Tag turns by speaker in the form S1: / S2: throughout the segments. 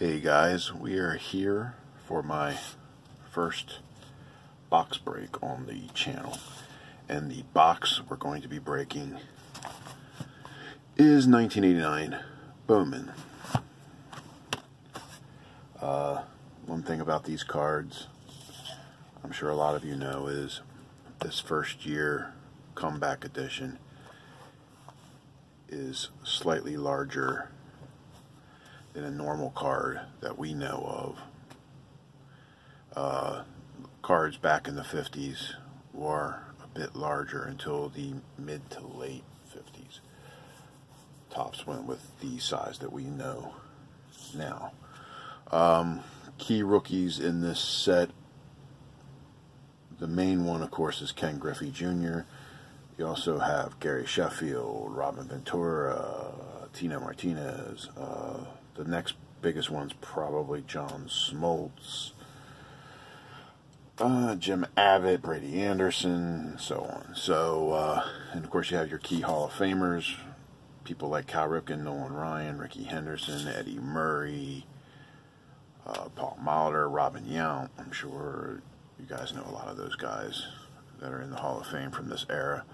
S1: Hey guys, we are here for my first box break on the channel, and the box we're going to be breaking is 1989 Bowman. One thing about these cards, I'm sure a lot of you know, is this first year comeback edition is slightly larger than a normal card that we know of. Cards back in the 50s were a bit larger until the mid to late 50s. Topps went with the size that we know now. Key rookies in this set, the main one of course is Ken Griffey Jr. You also have Gary Sheffield, Robin Ventura, Tino Martinez. The next biggest one's probably John Smoltz, Jim Abbott, Brady Anderson, and so on. So, and of course you have your key Hall of Famers, people like Cal Ripken, Nolan Ryan, Ricky Henderson, Eddie Murray, Paul Molitor, Robin Yount. I'm sure you guys know a lot of those guys that are in the Hall of Fame from this era.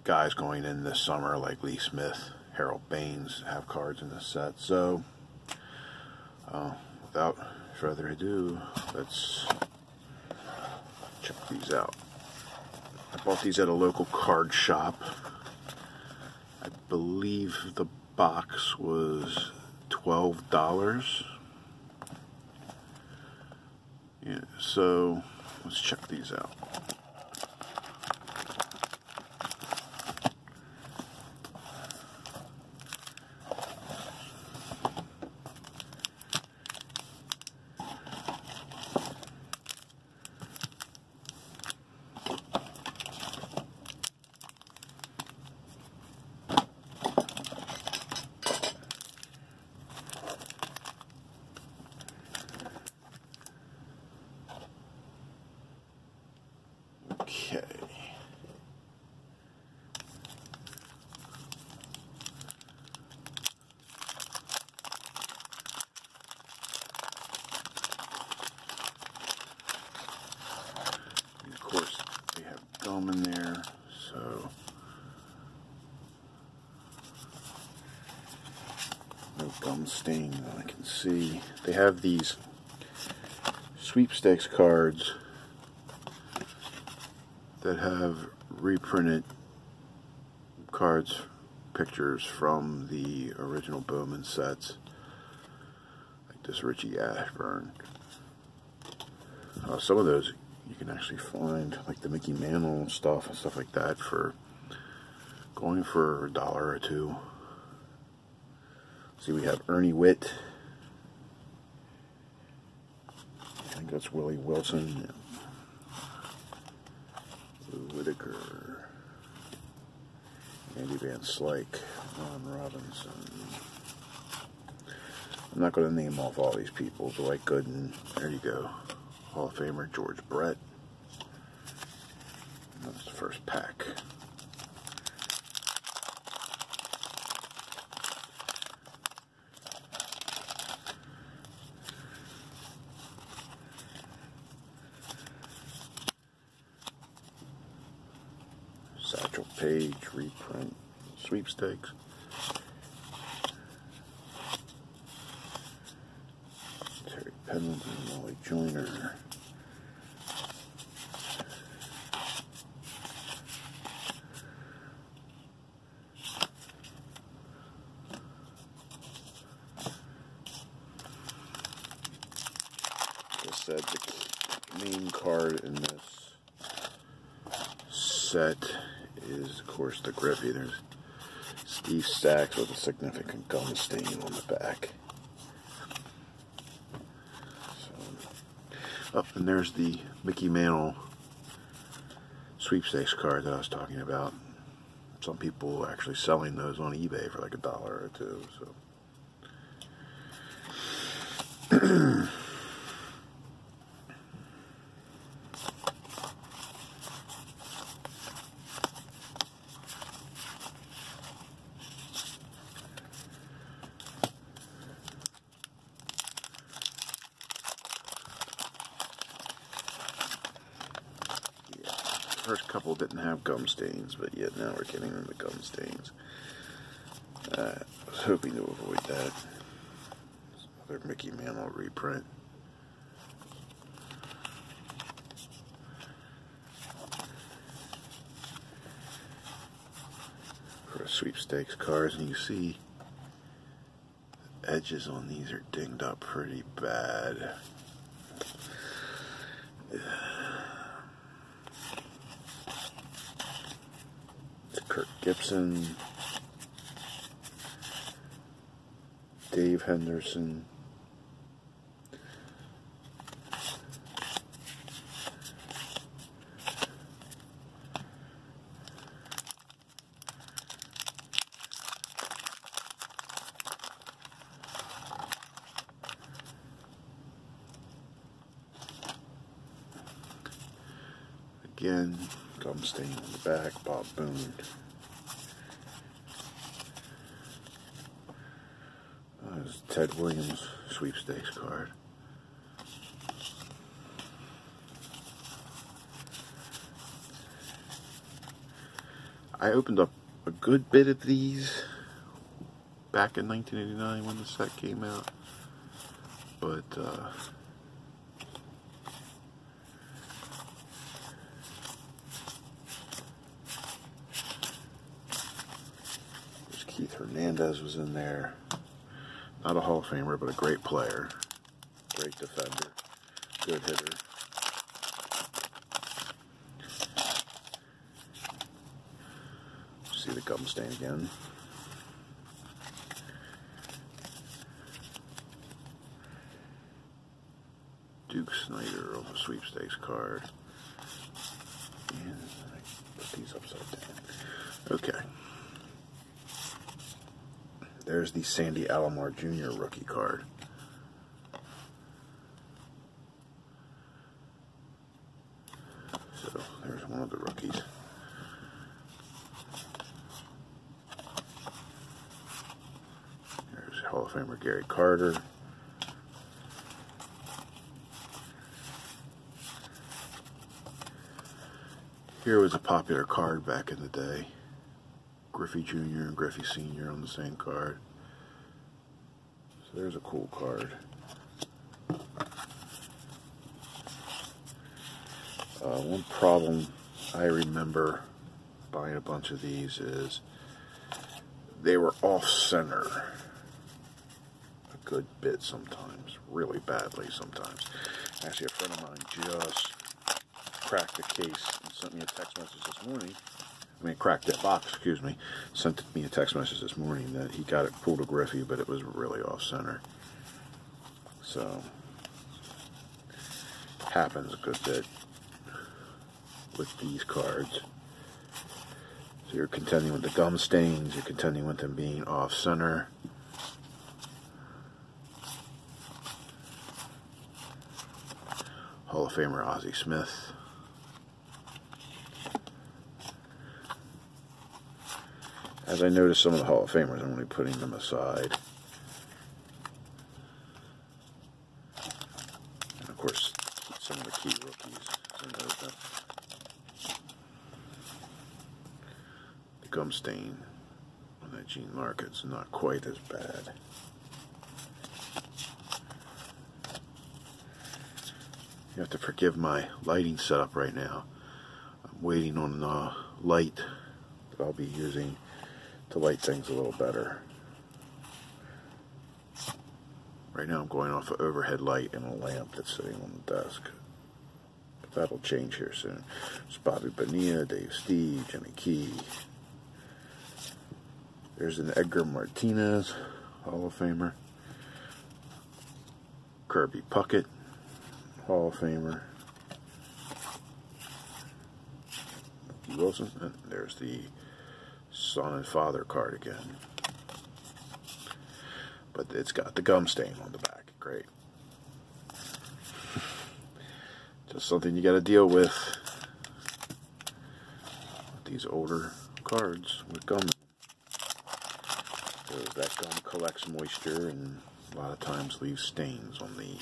S1: Guys going in this summer like Lee Smith, Harold Baines have cards in this set. So, without further ado, let's check these out. I bought these at a local card shop. I believe the box was $12. Yeah, so let's check these out. Okay. And of course, they have gum in there, so no gum stain that I can see. They have these sweepstakes cards that have reprinted cards, pictures from the original Bowman sets, like this Richie Ashburn. Some of those you can actually find, like the Mickey Mantle stuff and stuff like that, for going for $1 or $2. See, we have Ernie Witt. I think that's Willie Wilson. Whitaker, Andy Van Slyke, Ron Robinson. I'm not going to name off all these people. Dwight Gooden, there you go. Hall of Famer George Brett. That's the first pack. Satchel Paige, reprint, sweepstakes. Terry Pendleton, Molly Joyner. Like I said, the main card in this set is, of course, the Griffey. There's Steve Sachs with a significant gum stain on the back. So, and there's the Mickey Mantle sweepstakes card that I was talking about. Some people are actually selling those on eBay for like $1 or $2. So. first couple didn't have gum stains, but yet now we're getting into gum stains. I was hoping to avoid that. Another Mickey Mantle reprint. For a sweepstakes cards, and you see the edges on these are dinged up pretty bad. It's Kirk Gibson, Dave Henderson, again, gum stain on the back, Bob Boone. There's Ted Williams sweepstakes card. I opened up a good bit of these back in 1989 when the set came out, but Keith Hernandez was in there. Not a Hall of Famer, but a great player. Great defender. Good hitter. See the gum stain again. Duke Snyder on the sweepstakes card. And I put these upside down. Okay. There's the Sandy Alomar Jr. rookie card. So there's one of the rookies. There's Hall of Famer Gary Carter. Here was a popular card back in the day. Griffey Jr. and Griffey Sr. on the same card. So there's a cool card. One problem I remember buying a bunch of these is they were off-center a good bit sometimes, really badly sometimes. Actually, a friend of mine just cracked the case and sent me a text message this morning. Cracked that box, excuse me. Sent me a text message this morning that he got it pulled a Griffey, but it was really off-center. So, happens a good bit with these cards. So you're contending with the gum stains, you're contending with them being off-center. Hall of Famer Ozzie Smith. As I noticed some of the Hall of Famers, I'm only putting them aside. And of course, some of the key rookies. The gum stain on that Gene Larkin's not quite as bad. You have to forgive my lighting setup right now. I'm waiting on the light that I'll be using to light things a little better. Right now I'm going off an overhead light and a lamp that's sitting on the desk. But that'll change here soon. There's Bobby Bonilla, Dave Steve, Jimmy Key. There's an Edgar Martinez, Hall of Famer. Kirby Puckett, Hall of Famer. Mickey Wilson, and there's the son and father card again. But it's got the gum stain on the back. Great. Just something you got to deal with these older cards with gum. Because that gum collects moisture and a lot of times leaves stains on the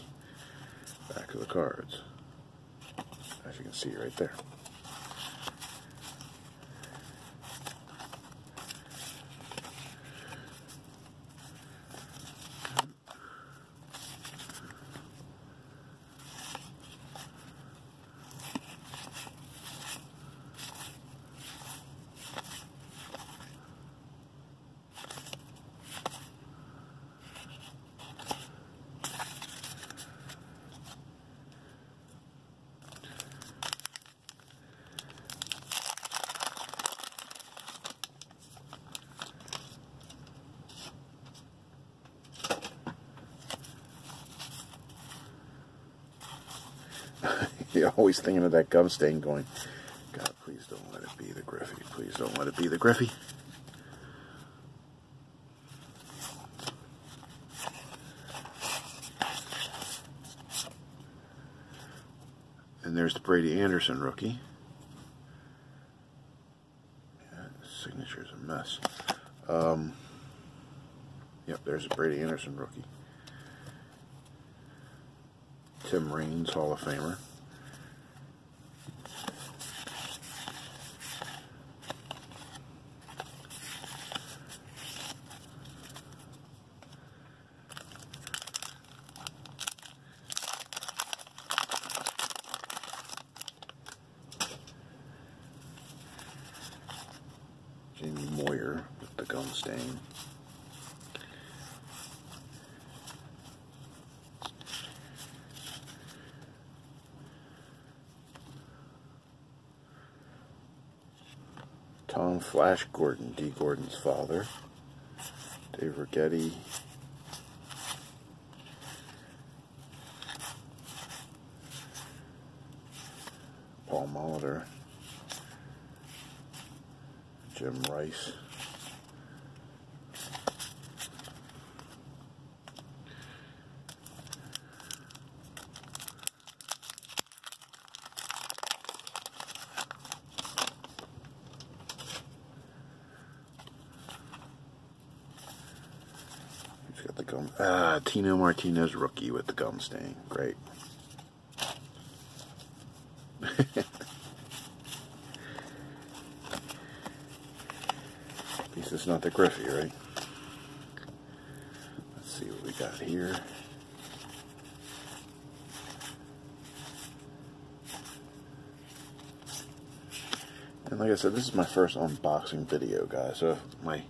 S1: back of the cards. As you can see right there. You're always thinking of that gum stain going, God, please don't let it be the Griffey. Please don't let it be the Griffey. And there's the Brady Anderson rookie. Yeah, his signature's a mess. Yep, there's the Brady Anderson rookie. Tim Raines, Hall of Famer. Jamie Moyer with the gum stain. Tom Flash Gordon, D. Gordon's father. Dave Rigetti. Paul Molitor. Jim Rice. He's got the gum. Tino Martinez rookie with the gum stain. Great. At least it's not the Griffey, right? Let's see what we got here. And like I said, this is my first unboxing video, guys. So if my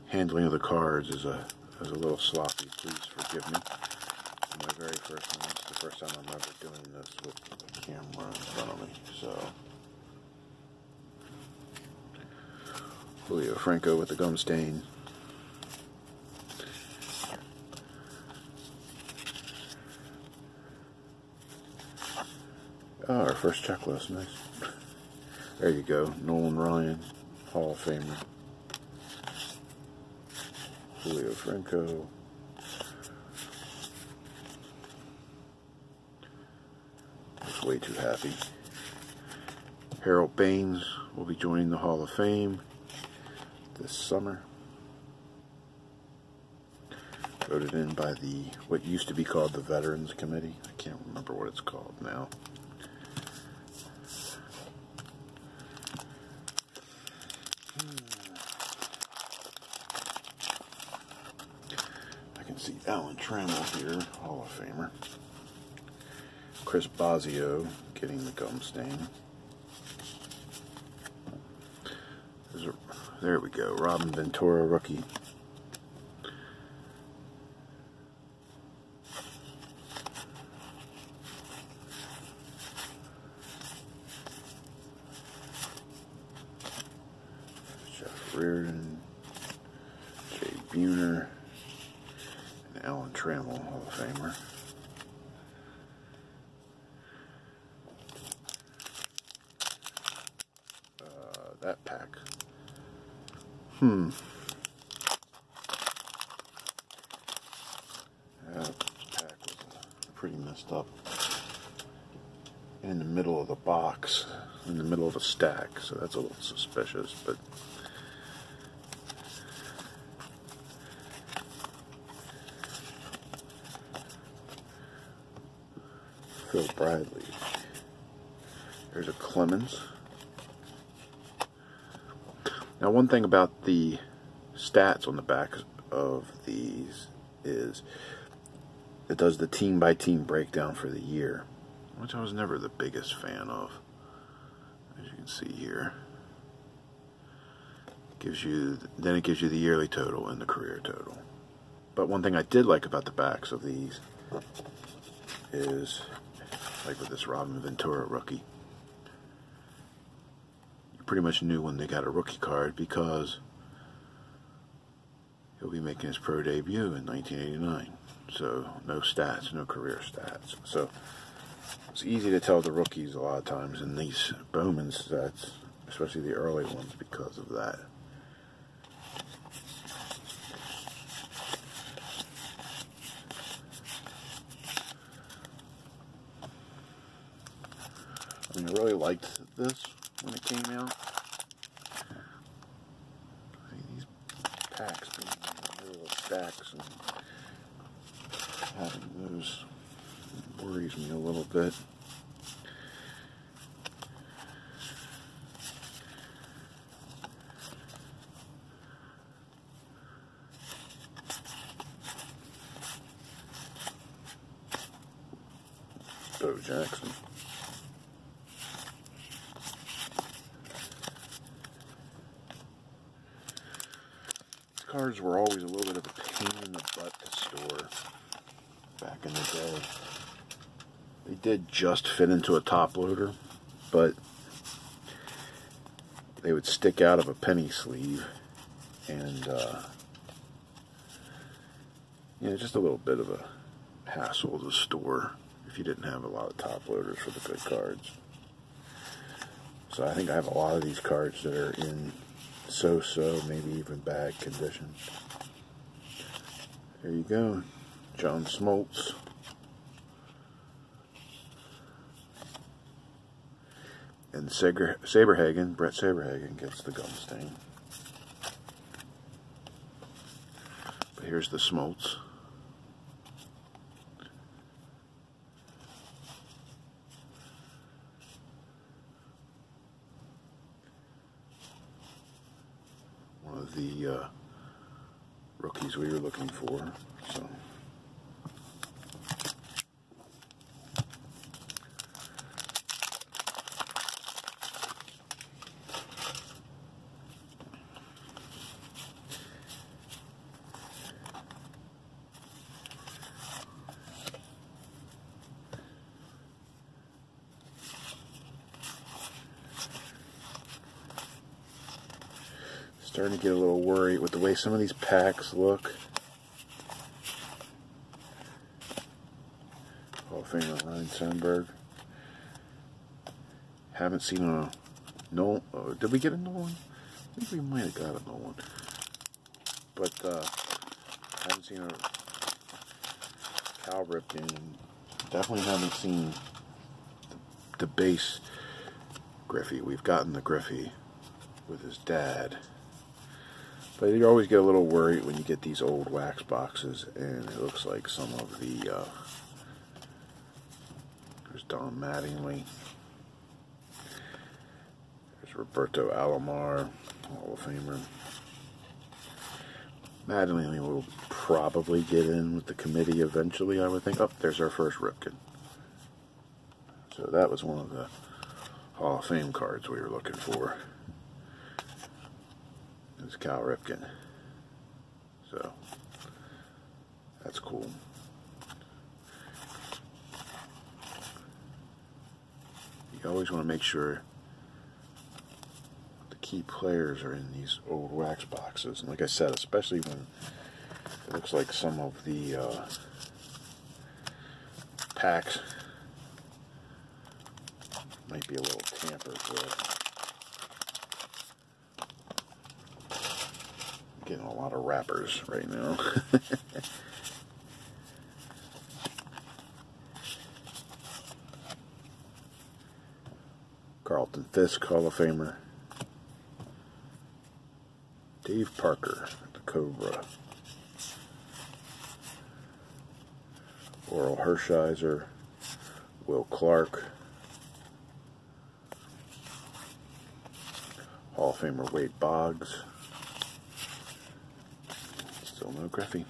S1: handling of the cards is a little sloppy, please forgive me. It's my very first one. It's the first time I'm ever doing this with the camera in front of me. So Julio Franco with the gum stain. Oh, our first checklist, nice. There you go, Nolan Ryan, Hall of Famer. Julio Franco. Looks way too happy. Harold Baines will be joining the Hall of Fame this summer. Voted in by the, what used to be called the Veterans Committee. I can't remember what it's called now. I can see Alan Trammell here, Hall of Famer. Chris Bosio getting the gum stain. There we go, Robin Ventura rookie. Jeff Reardon, Jay Buhner, and Alan Trammell, Hall of Famer. That pack. That pack was pretty messed up. In the middle of the box, in the middle of a stack, so that's a little suspicious, but Phil Bradley. There's a Clemens. Now, one thing about the stats on the back of these is it does the team-by-team breakdown for the year, which I was never the biggest fan of. As you can see here, it gives you the yearly total and the career total. But one thing I did like about the backs of these is, like with this Robin Ventura rookie, pretty much knew when they got a rookie card because he'll be making his pro debut in 1989. So no stats, no career stats. So It's easy to tell the rookies a lot of times in these Bowman sets, especially the early ones, because of that. I mean, I really liked this when it came out. I mean, these packs being in the middle of stacks and having those worries me a little bit. Bo Jackson. These cards were always a little bit of a pain in the butt to store back in the day. They did just fit into a top loader, but they would stick out of a penny sleeve, and you know, just a little bit of a hassle to store if you didn't have a lot of top loaders for the good cards. So I think I have a lot of these cards that are in so-so, maybe even bad condition. There you go, John Smoltz. And Saberhagen, Brett Saberhagen gets the gum stain. But here's the Smoltz. One of the rookies we were looking for. So. Starting to get a little worried with the way some of these packs look. Hall of Famer Ryan Sandberg. Haven't seen a Nolan. Did we get a Nolan? I think we might have got a Nolan. But haven't seen a Cal Ripken. Definitely haven't seen the base Griffey. We've gotten the Griffey with his dad. But you always get a little worried when you get these old wax boxes, and it looks like some of the, there's Don Mattingly, there's Roberto Alomar, Hall of Famer. Mattingly will probably get in with the committee eventually, I would think. Oh, there's our first Ripken. So that was one of the Hall of Fame cards we were looking for. It's Cal Ripken. So that's cool. You always want to make sure the key players are in these old wax boxes. And like I said, especially when it looks like some of the packs might be a little tampered with. Getting a lot of wrappers right now. Carlton Fisk, Hall of Famer. Dave Parker, the Cobra. Oral Hershiser, Will Clark. Hall of Famer Wade Boggs. Still no Griffey.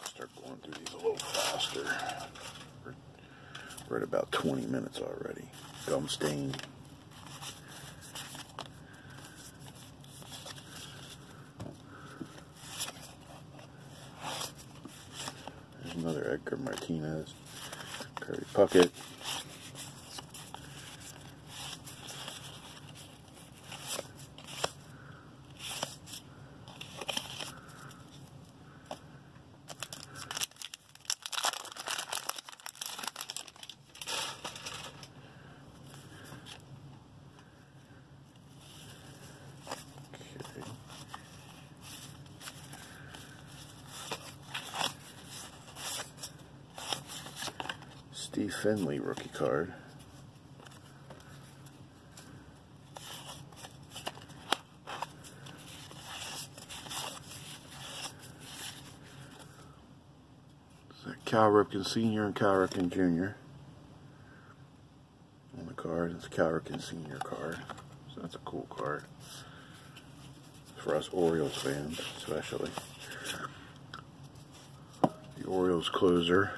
S1: Start going through these a little faster. We're at about 20 minutes already. Gum stain. There's another Edgar Martinez. Kirby Puckett. Steve Finley rookie card. Cal Ripken Sr. and Cal Ripken Jr. on the card. It's a Cal Ripken Sr. card, so that's a cool card for us Orioles fans, especially. The Orioles closer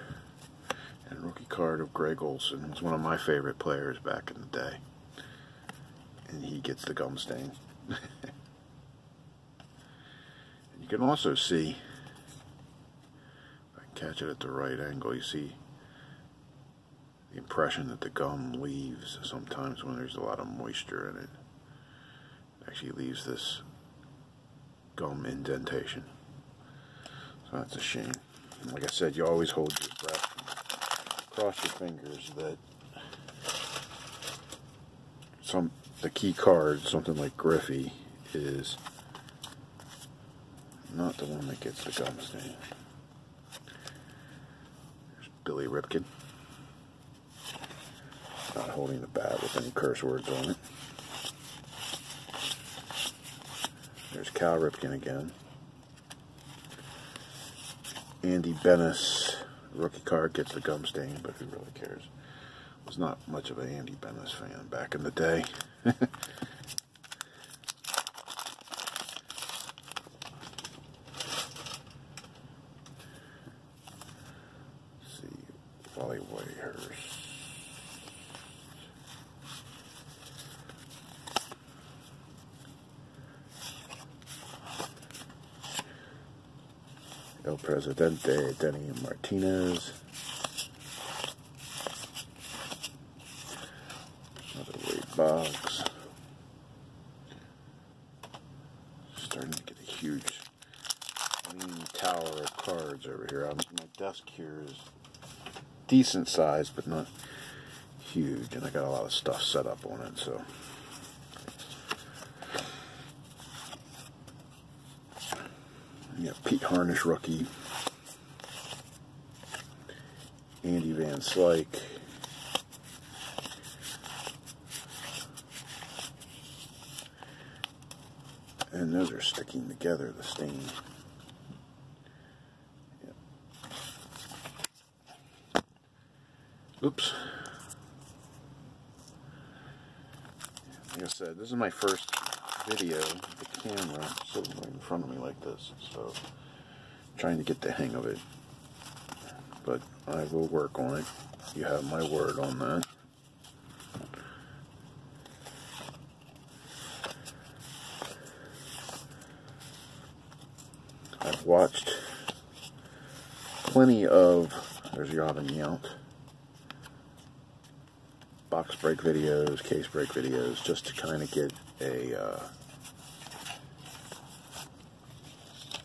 S1: and rookie card of Greg Olson. He was one of my favorite players back in the day, and he gets the gum stain. You can also see, catch it at the right angle, you see the impression that the gum leaves sometimes when there's a lot of moisture in it. It actually leaves this gum indentation. So that's a shame. And like I said, you always hold your breath and cross your fingers that the key card, something like Griffey, is not the one that gets the gum stain. Billy Ripken, not holding the bat with any curse words on it. There's Cal Ripken again. Andy Bennis, rookie card, gets the gum stain, but who really cares? Was not much of an Andy Bennis fan back in the day. El Presidente, Denny Martinez. Another Wade Boggs. Starting to get a huge lean tower of cards over here. My desk here is decent size, but not huge, and I got a lot of stuff set up on it, so. Yeah, Pete Harnish rookie, Andy Van Slyke, and those are sticking together, the stain. Yeah. Oops. Like I said, this is my first video with the camera sitting right in front of me like this, so I'm trying to get the hang of it, but I will work on it. You have my word on that. I've watched plenty of, there's Robin Yount, box break videos, case break videos, just to kind of get a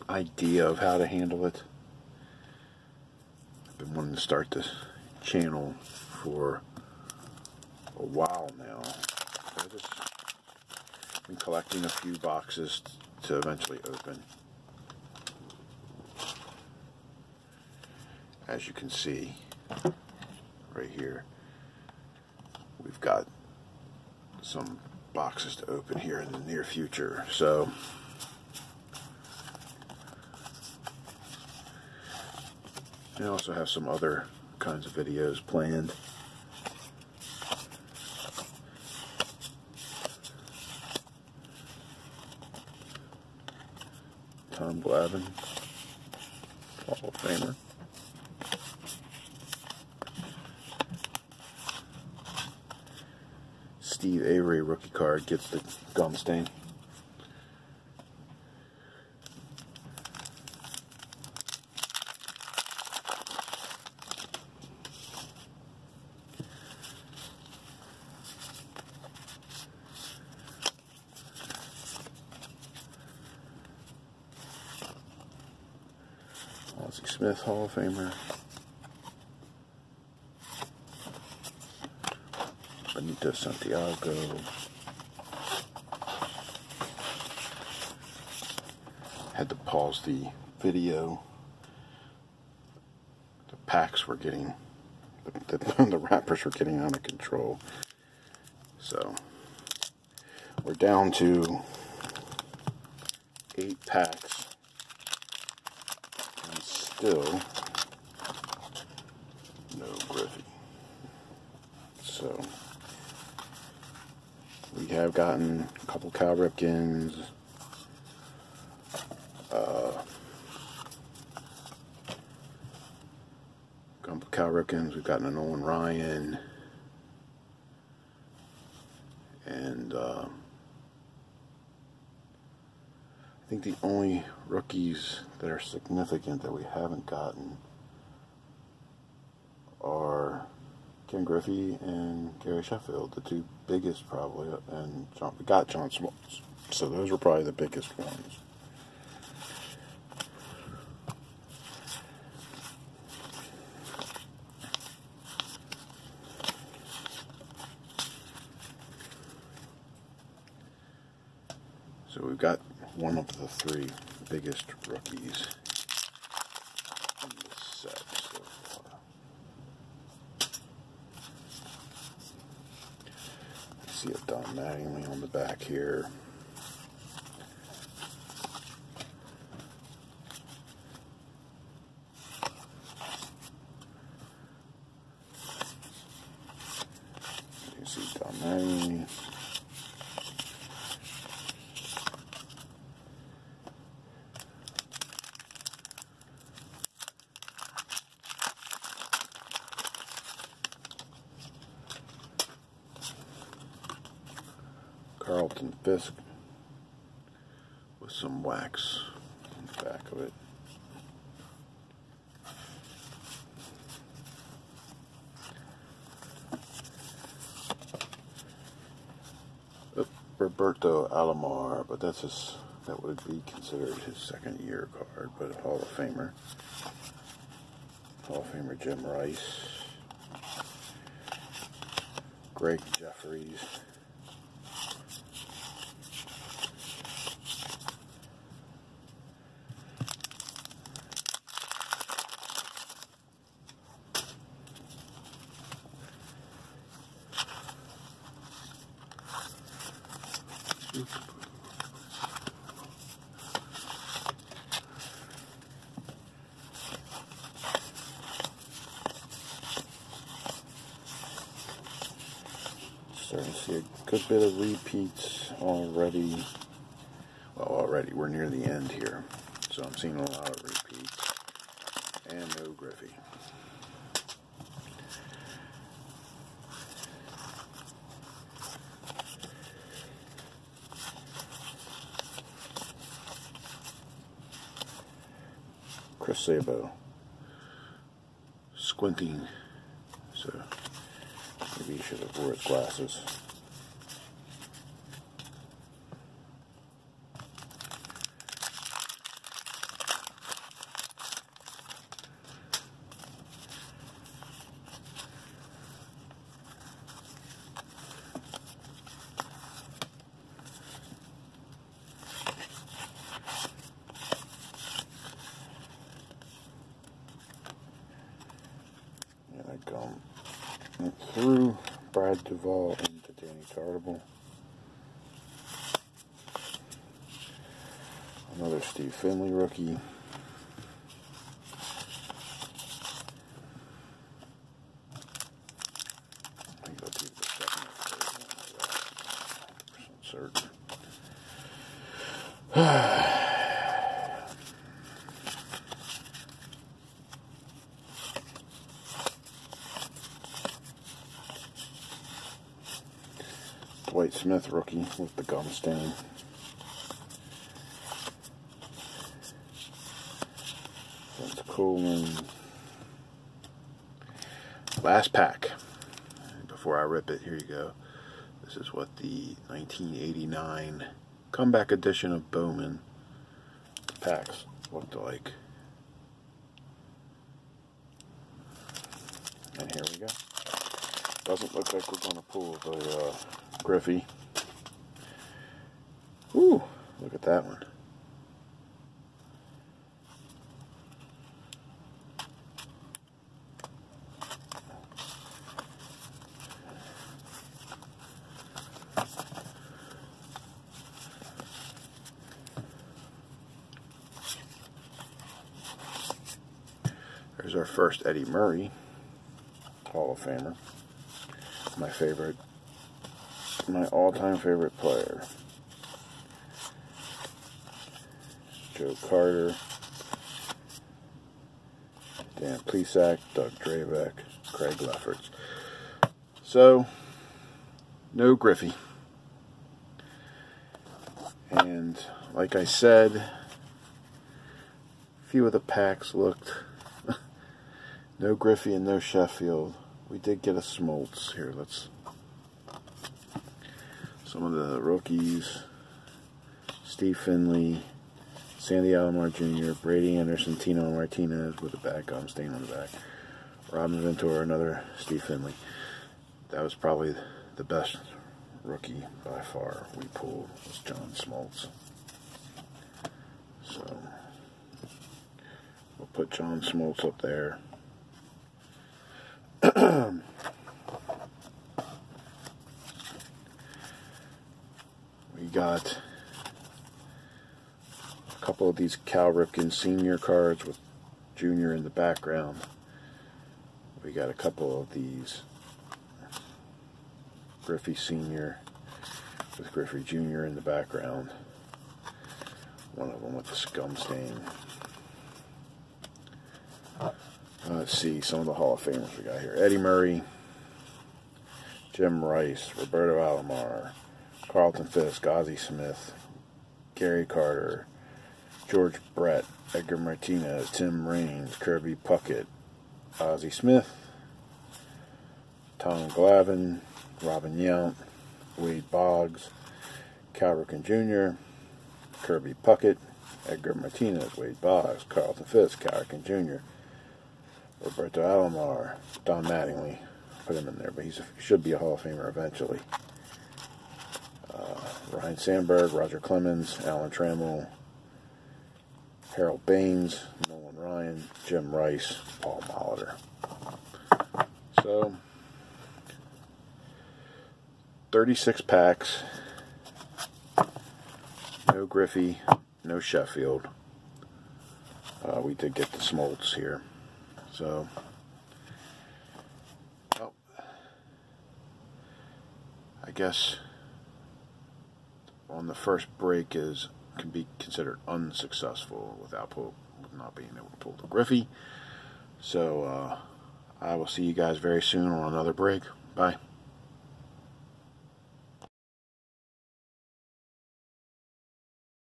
S1: idea of how to handle it. I've been wanting to start this channel for a while now. I've just been collecting a few boxes to eventually open. As you can see right here, we've got some boxes to open here in the near future. So I also have some other kinds of videos planned. Tom Glavine, Hall of Famer. Steve Avery rookie card gets the gum stain. Ozzie Smith, Hall of Famer. Benito Santiago. Had to pause the video. The packs were getting the wrappers were getting out of control. So we're down to 8 packs, and still no Griffey. So we have gotten a couple Cal Ripkens, we've gotten a Nolan Ryan, and I think the only rookies that are significant that we haven't gotten are Ken Griffey and Sheffield, the 2 biggest probably, and we got John Smoltz, so those were probably the biggest ones. So we've got one of the 3 biggest rookies in this set so far. I see a Don Mattingly on the back here. You see Don Mattingly. Carlton Fisk with some wax on the back of it. Oh, Roberto Alomar, but that would be considered his 2nd year card, but a Hall of Famer. Hall of Famer Jim Rice. Greg Jeffries. Starting to see a good bit of repeats already. Well, already, we're near the end here. So I'm seeing a lot of repeats. And no Griffey. Chris Sabo. Squinting. So maybe he should have wore his glasses. Went through Brad Duvall into Danny Tartable. Another Steve Finley rookie. I think that's either the 2nd or 3rd one. 100% certain. Dwight Smith rookie with the gum stain. Vince Coleman. Last pack. Before I rip it, here you go. This is what the 1989 comeback edition of Bowman packs looked like. And here we go. Doesn't look like we're going to pull the Griffey. Ooh, look at that one. Here's our first Eddie Murray, Hall of Famer. My all-time favorite player. Joe Carter, Dan Plesac, Doug Drabek, Craig Lefferts. So, no Griffey. And like I said, a few of the packs looked no Griffey and no Sheffield. We did get a Smoltz here. Some of the rookies: Steve Finley, Sandy Alomar Jr., Brady Anderson, Tino Martinez with a back gum stain on the back, Robin Ventura, another Steve Finley. That was probably the best rookie by far we pulled, was John Smoltz. So we'll put John Smoltz up there. We got a couple of these Cal Ripken Sr. cards with Junior in the background. We got a couple of these Griffey Sr. with Griffey Jr. in the background. One of them with the scum stain. Let's see some of the Hall of Famers we got here. Eddie Murray, Jim Rice, Roberto Alomar, Carlton Fisk, Ozzie Smith, Gary Carter, George Brett, Edgar Martinez, Tim Raines, Kirby Puckett, Ozzie Smith, Tom Glavine, Robin Yount, Wade Boggs, Cal Ripken Jr., Kirby Puckett, Edgar Martinez, Wade Boggs, Carlton Fisk, Cal Ripken Jr., Roberto Alomar, Don Mattingly. Put him in there, but he should be a Hall of Famer eventually. Ryan Sandberg, Roger Clemens, Alan Trammell, Harold Baines, Nolan Ryan, Jim Rice, Paul Molitor. So, 36 packs. No Griffey, no Sheffield. We did get the Smoltz here. So, well, I guess on the first break can be considered unsuccessful with not being able to pull the Griffey. So I will see you guys very soon on another break. Bye.